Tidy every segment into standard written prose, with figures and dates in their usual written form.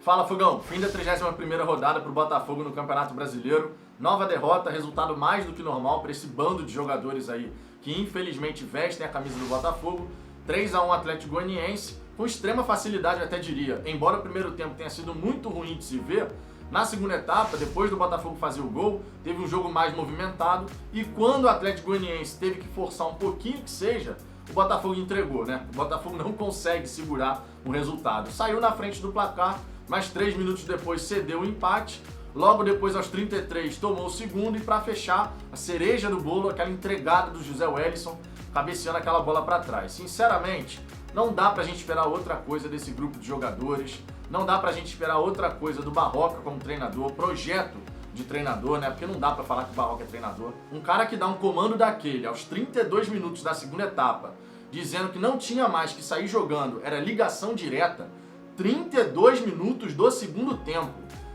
Fala, Fogão. Fim da 31ª rodada para o Botafogo no Campeonato Brasileiro. Nova derrota, resultado mais do que normal para esse bando de jogadores aí que infelizmente vestem a camisa do Botafogo. 3-1 Atlético Goianiense, com extrema facilidade até diria. Embora o primeiro tempo tenha sido muito ruim de se ver, na segunda etapa, depois do Botafogo fazer o gol, teve um jogo mais movimentado e quando o Atlético Goianiense teve que forçar um pouquinho que seja, o Botafogo entregou, né? O Botafogo não consegue segurar o resultado. Saiu na frente do placar, mas 3 minutos depois cedeu o empate. Logo depois, aos 33, tomou o segundo e para fechar, a cereja do bolo, aquela entregada do José Wellison, cabeceando aquela bola para trás. Sinceramente, não dá pra gente esperar outra coisa desse grupo de jogadores, não dá pra gente esperar outra coisa do Barroca como treinador, projeto de treinador, né? Porque não dá pra falar que o Barroca é treinador. Um cara que dá um comando daquele aos 32 minutos da segunda etapa, dizendo que não tinha mais que sair jogando, era ligação direta, 32 minutos do segundo tempo.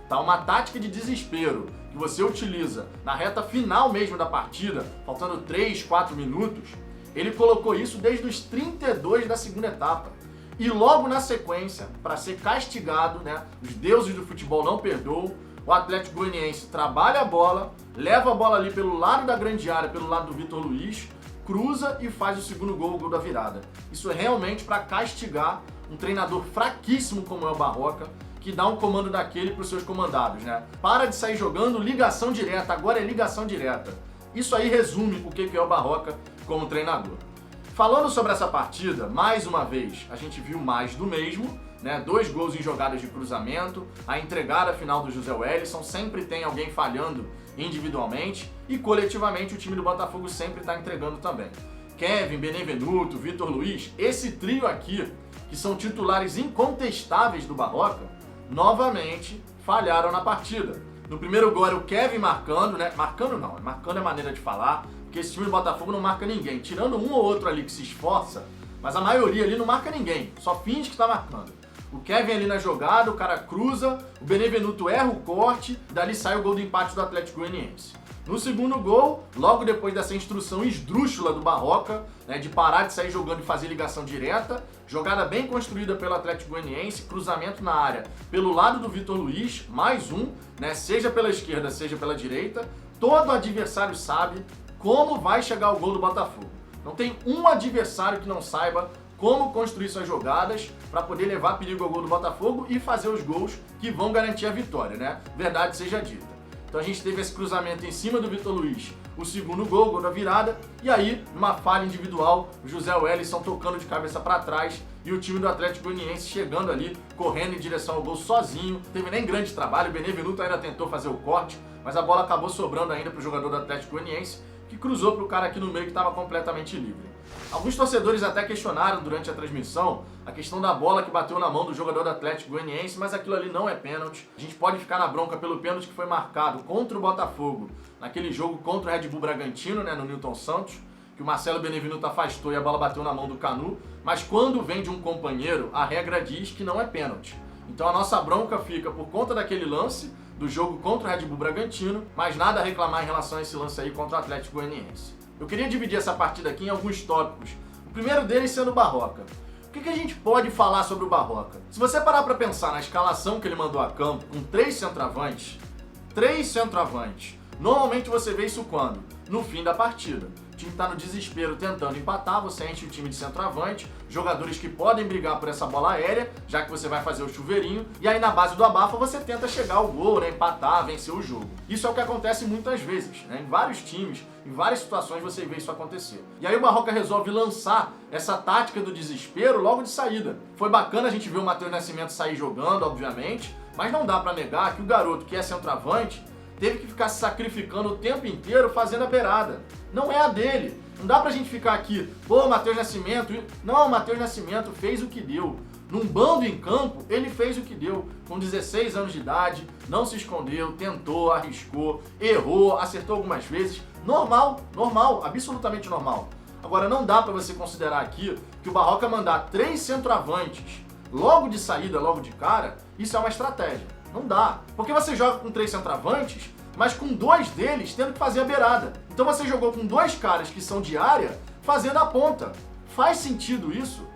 Tá? Uma tática de desespero que você utiliza na reta final mesmo da partida, faltando 3, 4 minutos, ele colocou isso desde os 32 da segunda etapa. E logo na sequência, para ser castigado, né, os deuses do futebol não perdoam, o Atlético Goianiense trabalha a bola, leva a bola ali pelo lado da grande área, pelo lado do Vitor Luiz, cruza e faz o segundo gol, o gol da virada. Isso é realmente para castigar um treinador fraquíssimo como é o Barroca, que dá um comando daquele para os seus comandados, né? Para de sair jogando ligação direta, agora é ligação direta. Isso aí resume o que é o Barroca como treinador. Falando sobre essa partida, mais uma vez, a gente viu mais do mesmo, né? 2 gols em jogadas de cruzamento, a entregada final do José Wellison, sempre tem alguém falhando individualmente e coletivamente o time do Botafogo sempre está entregando também. Kevin, Benevenuto, Vitor Luiz, esse trio aqui, que são titulares incontestáveis do Barroca, novamente falharam na partida. No primeiro gol era o Kevin marcando, né? Marcando é maneira de falar, porque esse time do Botafogo não marca ninguém. Tirando um ou outro ali que se esforça, mas a maioria ali não marca ninguém, só finge que está marcando. O Kevin ali na jogada, o cara cruza, o Benevenuto erra o corte, dali sai o gol do empate do Atlético Goianiense. No segundo gol, logo depois dessa instrução esdrúxula do Barroca, né, de parar de sair jogando e fazer ligação direta, jogada bem construída pelo Atlético Goianiense, cruzamento na área pelo lado do Vitor Luiz, mais um, né, seja pela esquerda, seja pela direita, todo adversário sabe como vai chegar o gol do Botafogo. Não tem um adversário que não saiba como construir suas jogadas para poder levar perigo ao gol do Botafogo e fazer os gols que vão garantir a vitória, né? Verdade seja dita. Então a gente teve esse cruzamento em cima do Vitor Luiz, o segundo gol, gol da virada, e aí, numa falha individual, o José Wellison tocando de cabeça para trás e o time do Atlético Goianiense chegando ali, correndo em direção ao gol sozinho. Não teve nem grande trabalho, o Benevenuto ainda tentou fazer o corte, mas a bola acabou sobrando ainda para o jogador do Atlético Goianiense, que cruzou para o cara aqui no meio que estava completamente livre. Alguns torcedores até questionaram durante a transmissão a questão da bola que bateu na mão do jogador do Atlético Goianiense, mas aquilo ali não é pênalti. A gente pode ficar na bronca pelo pênalti que foi marcado contra o Botafogo, naquele jogo contra o Red Bull Bragantino, né, no Newton Santos, que o Marcelo Benevenuto afastou e a bola bateu na mão do Canu, mas quando vem de um companheiro, a regra diz que não é pênalti. Então a nossa bronca fica por conta daquele lance do jogo contra o Red Bull Bragantino, mas nada a reclamar em relação a esse lance aí contra o Atlético Goianiense. Eu queria dividir essa partida aqui em alguns tópicos. O primeiro deles sendo o Barroca. O que a gente pode falar sobre o Barroca? Se você parar para pensar na escalação que ele mandou a campo, com 3 centroavantes, normalmente você vê isso quando? No fim da partida. O time está no desespero tentando empatar, você enche o time de centroavante, jogadores que podem brigar por essa bola aérea, já que você vai fazer o chuveirinho, e aí na base do abafa você tenta chegar ao gol, né, empatar, vencer o jogo. Isso é o que acontece muitas vezes, né, em vários times, em várias situações você vê isso acontecer. E aí o Barroca resolve lançar essa tática do desespero logo de saída. Foi bacana a gente ver o Matheus Nascimento sair jogando, obviamente, mas não dá para negar que o garoto que é centroavante teve que ficar se sacrificando o tempo inteiro fazendo a beirada. Não é a dele. Não dá pra gente ficar aqui, pô, Matheus Nascimento... Não, o Matheus Nascimento fez o que deu. Num bando em campo, ele fez o que deu. Com 16 anos de idade, não se escondeu, tentou, arriscou, errou, acertou algumas vezes. Normal, absolutamente normal. Agora, não dá pra você considerar aqui que o Barroca mandar 3 centroavantes logo de saída, logo de cara, isso é uma estratégia. Não dá. Porque você joga com 3 centroavantes, mas com 2 deles tendo que fazer a beirada. Então você jogou com 2 caras que são de área fazendo a ponta. Faz sentido isso?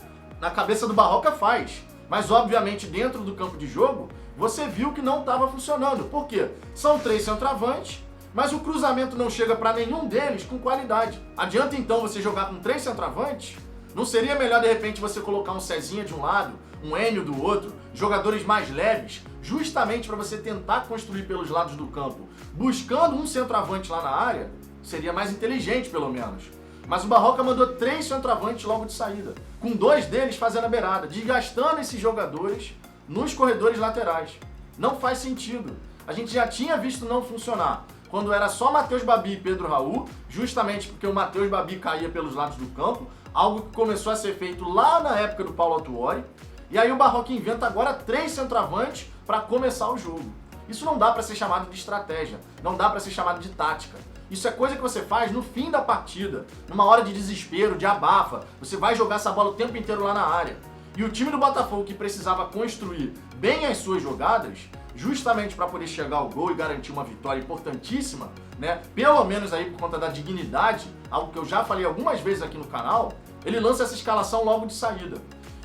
Na cabeça do Barroca faz. Mas obviamente dentro do campo de jogo, você viu que não estava funcionando. Por quê? São 3 centroavantes, mas o cruzamento não chega para nenhum deles com qualidade. Adianta então você jogar com 3 centroavantes? Não seria melhor de repente você colocar um Cezinha de um lado, um Enio do outro, jogadores mais leves, justamente para você tentar construir pelos lados do campo, buscando um centroavante lá na área? Seria mais inteligente pelo menos. Mas o Barroca mandou 3 centroavantes logo de saída, com 2 deles fazendo a beirada, desgastando esses jogadores nos corredores laterais. Não faz sentido. A gente já tinha visto não funcionar quando era só Matheus Babi e Pedro Raul, justamente porque o Matheus Babi caía pelos lados do campo, algo que começou a ser feito lá na época do Paulo Autuori. E aí o Barroca inventa agora 3 centroavantes para começar o jogo. Isso não dá para ser chamado de estratégia, não dá para ser chamado de tática. Isso é coisa que você faz no fim da partida, numa hora de desespero, de abafa. Você vai jogar essa bola o tempo inteiro lá na área. E o time do Botafogo, que precisava construir bem as suas jogadas, justamente para poder chegar ao gol e garantir uma vitória importantíssima, né? Pelo menos aí por conta da dignidade, algo que eu já falei algumas vezes aqui no canal, ele lança essa escalação logo de saída.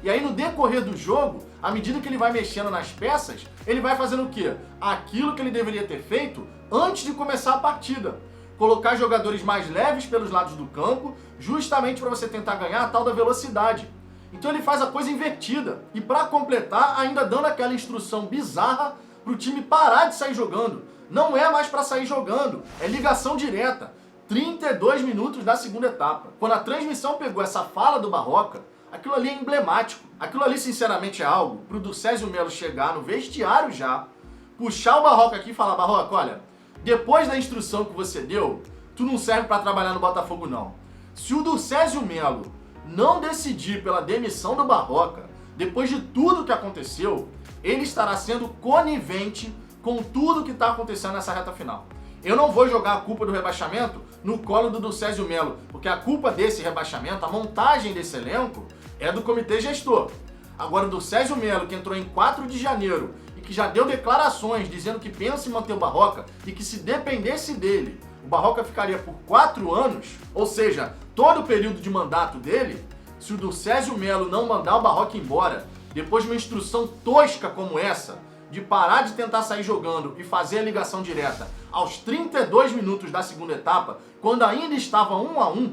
E aí no decorrer do jogo, à medida que ele vai mexendo nas peças, ele vai fazendo o quê? Aquilo que ele deveria ter feito antes de começar a partida. Colocar jogadores mais leves pelos lados do campo, justamente para você tentar ganhar a tal da velocidade. Então ele faz a coisa invertida. E para completar, ainda dando aquela instrução bizarra para o time parar de sair jogando. Não é mais para sair jogando, é ligação direta. 32 minutos da segunda etapa. Quando a transmissão pegou essa fala do Barroca, aquilo ali é emblemático. Aquilo ali, sinceramente, é algo pro Ducésio Melo chegar no vestiário já, puxar o Barroca aqui e falar: Barroca, olha, depois da instrução que você deu, tu não serve para trabalhar no Botafogo, não. Se o Ducésio Melo não decidir pela demissão do Barroca, depois de tudo que aconteceu, ele estará sendo conivente com tudo que está acontecendo nessa reta final. Eu não vou jogar a culpa do rebaixamento no colo do Ducésio Melo, porque a culpa desse rebaixamento, a montagem desse elenco, é do comitê gestor. Agora, o Ducésio Melo, que entrou em 4 de janeiro e que já deu declarações dizendo que pensa em manter o Barroca e que se dependesse dele, o Barroca ficaria por 4 anos, ou seja, todo o período de mandato dele. Se o Ducésio Melo não mandar o Barroca embora, depois de uma instrução tosca como essa, de parar de tentar sair jogando e fazer a ligação direta aos 32 minutos da segunda etapa, quando ainda estava 1-1,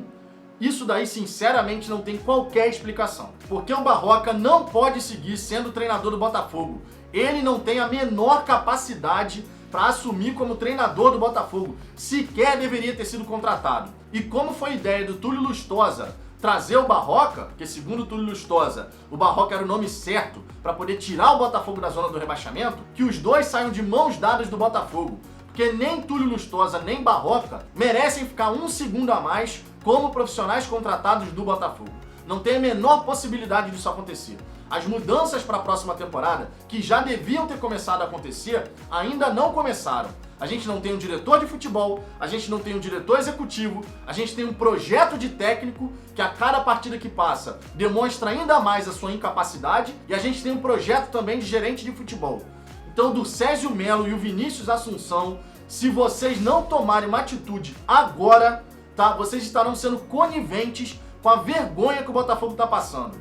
isso daí sinceramente não tem qualquer explicação. Porque o Barroca não pode seguir sendo treinador do Botafogo. Ele não tem a menor capacidade para assumir como treinador do Botafogo. Sequer deveria ter sido contratado. E como foi ideia do Túlio Lustosa trazer o Barroca, porque segundo o Túlio Lustosa, o Barroca era o nome certo para poder tirar o Botafogo da zona do rebaixamento, que os dois saiam de mãos dadas do Botafogo. Porque nem Túlio Lustosa nem Barroca merecem ficar 1 segundo a mais como profissionais contratados do Botafogo. Não tem a menor possibilidade disso acontecer. As mudanças para a próxima temporada, que já deviam ter começado a acontecer, ainda não começaram. A gente não tem um diretor de futebol, a gente não tem um diretor executivo, a gente tem um projeto de técnico que a cada partida que passa demonstra ainda mais a sua incapacidade, e a gente tem um projeto também de gerente de futebol. Então, do Ducésio Melo e o Vinícius Assunção, se vocês não tomarem uma atitude agora, tá? Vocês estarão sendo coniventes com a vergonha que o Botafogo está passando.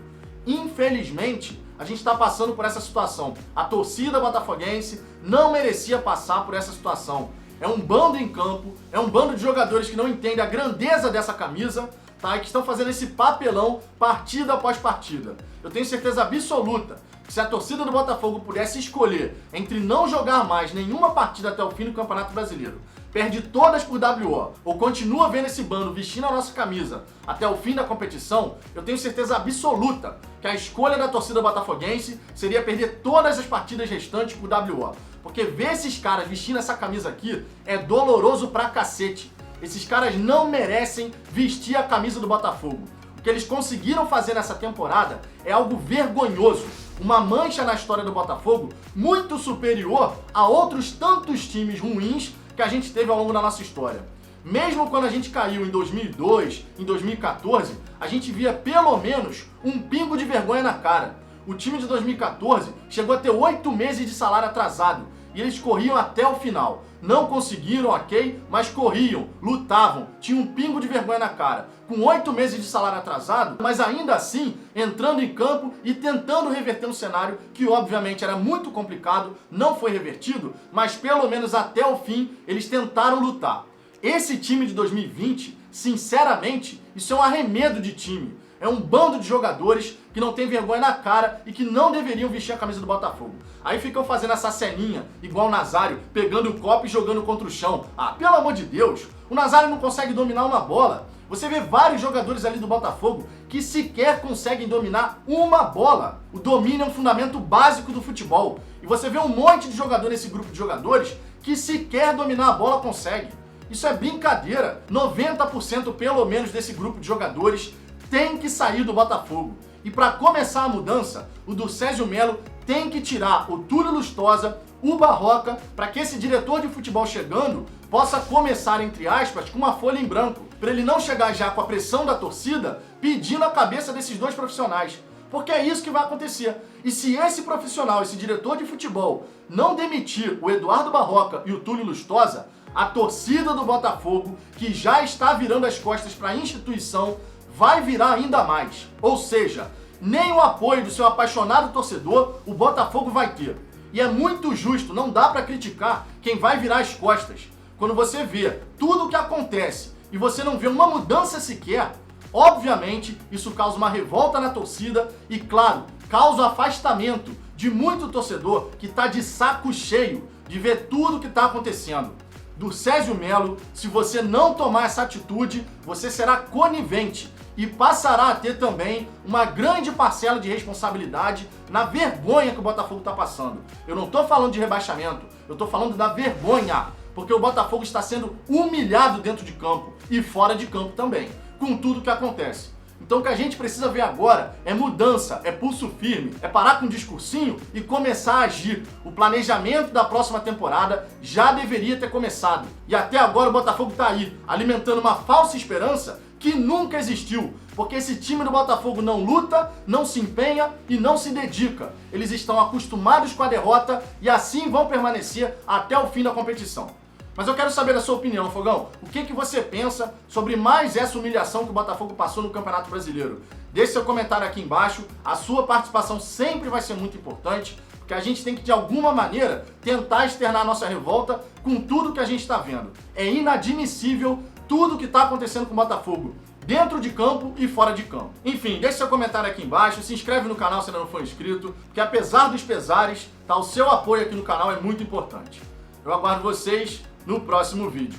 Infelizmente, a gente está passando por essa situação. A torcida botafoguense não merecia passar por essa situação. É um bando em campo, é um bando de jogadores que não entendem a grandeza dessa camisa, tá? E que estão fazendo esse papelão partida após partida. Eu tenho certeza absoluta que se a torcida do Botafogo pudesse escolher entre não jogar mais nenhuma partida até o fim do Campeonato Brasileiro, perde todas por WO, ou continua vendo esse bando vestindo a nossa camisa até o fim da competição, eu tenho certeza absoluta que a escolha da torcida botafoguense seria perder todas as partidas restantes por WO. Porque ver esses caras vestindo essa camisa aqui é doloroso pra cacete. Esses caras não merecem vestir a camisa do Botafogo. O que eles conseguiram fazer nessa temporada é algo vergonhoso. Uma mancha na história do Botafogo muito superior a outros tantos times ruins que a gente teve ao longo da nossa história. Mesmo quando a gente caiu em 2002, em 2014, a gente via pelo menos um pingo de vergonha na cara. O time de 2014 chegou a ter 8 meses de salário atrasado. e eles corriam até o final. Não conseguiram, ok, mas corriam, lutavam, tinham um pingo de vergonha na cara, com 8 meses de salário atrasado, mas ainda assim entrando em campo e tentando reverter um cenário que obviamente era muito complicado, não foi revertido, mas pelo menos até o fim eles tentaram lutar. Esse time de 2020, sinceramente, isso é um arremedo de time. É um bando de jogadores que não tem vergonha na cara e que não deveriam vestir a camisa do Botafogo. Aí ficam fazendo essa ceninha, igual o Nazário, pegando o copo e jogando contra o chão. Ah, pelo amor de Deus, o Nazário não consegue dominar uma bola. Você vê vários jogadores ali do Botafogo que sequer conseguem dominar uma bola. O domínio é um fundamento básico do futebol. E você vê um monte de jogador nesse grupo de jogadores que sequer dominar a bola consegue. Isso é brincadeira. 90% pelo menos desse grupo de jogadores tem que sair do Botafogo. E para começar a mudança, o Durcésio Melo tem que tirar o Túlio Lustosa, o Barroca, para que esse diretor de futebol chegando possa começar, entre aspas, com uma folha em branco. Para ele não chegar já com a pressão da torcida pedindo a cabeça desses dois profissionais. Porque é isso que vai acontecer. E se esse profissional, esse diretor de futebol, não demitir o Eduardo Barroca e o Túlio Lustosa, a torcida do Botafogo, que já está virando as costas para a instituição, vai virar ainda mais. Ou seja, nem o apoio do seu apaixonado torcedor o Botafogo vai ter. E é muito justo, não dá para criticar quem vai virar as costas. Quando você vê tudo o que acontece e você não vê uma mudança sequer, obviamente isso causa uma revolta na torcida e, claro, causa o afastamento de muito torcedor que está de saco cheio de ver tudo o que está acontecendo. Durcésio Melo, se você não tomar essa atitude, você será conivente e passará a ter também uma grande parcela de responsabilidade na vergonha que o Botafogo está passando. Eu não estou falando de rebaixamento, eu estou falando da vergonha, porque o Botafogo está sendo humilhado dentro de campo e fora de campo também, com tudo que acontece. Então o que a gente precisa ver agora é mudança, é pulso firme, é parar com um discursinho e começar a agir. O planejamento da próxima temporada já deveria ter começado. E até agora o Botafogo está aí, alimentando uma falsa esperança que nunca existiu. Porque esse time do Botafogo não luta, não se empenha e não se dedica. Eles estão acostumados com a derrota e assim vão permanecer até o fim da competição. Mas eu quero saber a sua opinião, Fogão. O que você pensa sobre mais essa humilhação que o Botafogo passou no Campeonato Brasileiro? Deixe seu comentário aqui embaixo. A sua participação sempre vai ser muito importante, porque a gente tem que, de alguma maneira, tentar externar a nossa revolta com tudo que a gente está vendo. É inadmissível tudo que está acontecendo com o Botafogo, dentro de campo e fora de campo. Enfim, deixe seu comentário aqui embaixo, se inscreve no canal se ainda não for inscrito, porque apesar dos pesares, o seu apoio aqui no canal é muito importante. Eu aguardo vocês no próximo vídeo.